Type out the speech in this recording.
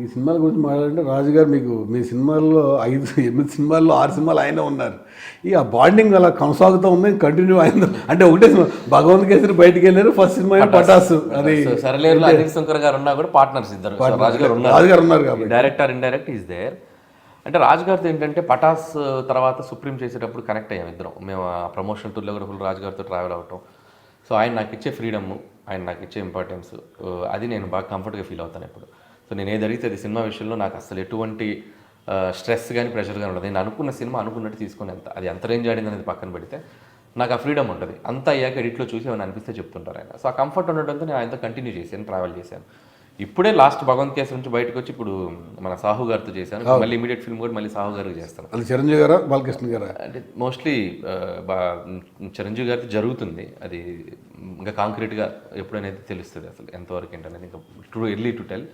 ఈ సినిమాల గురించి మాట్లాడంటే రాజుగారు మీకు మీ సినిమాల్లో 8 సినిమాల్లో 6 సినిమాలు ఆయనే ఉన్నారు. ఇక ఆ బాండింగ్ అలా కొనసాగుతూ ఉంది, కంటిన్యూ అయింది. అంటే ఒకటే సినిమా భగవంత్ కేసరి బయటికి వెళ్ళారు, ఫస్ట్ సినిమా పటాసు. అది సరళేరులో అనిల్ శంకర్ గారు ఉన్నా కూడా పార్ట్నర్స్ ఇద్దరు. రాజుగారు ఉన్నారు కాబట్టి డైరెక్టర్ ఇండైరెక్ట్ ఈజ్ దేర్. అంటే రాజు గారితో ఏంటంటే పటాస్ తర్వాత సుప్రీం చేసేటప్పుడు కనెక్ట్ అయ్యాం ఇద్దరం. మేము ఆ ప్రమోషన్ టూర్లో కూడా ఫుల్ రాజు గారితో ట్రావెల్ అవటం. సో ఆయన నాకు ఇచ్చే ఫ్రీడమ్, ఆయన నాకు ఇచ్చే ఇంపార్టెన్స్, అది నేను బాగా కంఫర్ట్గా ఫీల్ అవుతాను ఎప్పుడు. సో నేను ఏది అడిగితే అది సినిమా విషయంలో నాకు అసలు ఎటువంటి స్ట్రెస్ కానీ ప్రెషర్ కానీ ఉండదు. నేను అనుకున్న సినిమా అనుకున్నట్టు తీసుకొని వెళ్తా. అది ఎంత రేంజ్ ఆడింది అనేది పక్కన పెడితే నాకు ఆ ఫ్రీడమ్ ఉంటుంది. అంతా అయ్యాక ఎడిట్లో చూసి ఏమైనా అనిపిస్తే చెప్తుంటారు ఆయన. సో ఆ కంఫర్ట్ ఉండడంతో నేను ఆయనతో కంటిన్యూ చేశాను, ట్రావెల్ చేశాను. ఇప్పుడే లాస్ట్ భగవంత్ కేసు నుంచి బయటకు వచ్చి ఇప్పుడు మన సాహు గారితో చేశాను. మళ్ళీ ఇమీడియట్ ఫిల్మ్ కూడా మళ్ళీ సాహు గారికి చేస్తాను. అది చిరంజీవి గారా బాలకృష్ణ గారా? అంటే మోస్ట్లీ చిరంజీవి గారికి జరుగుతుంది. అది ఇంకా కాంక్రీట్గా ఎప్పుడనేది తెలుస్తుంది అసలు ఎంతవరకు ఏంటనేది, ఇంకా ఎర్లీ టు టెల్.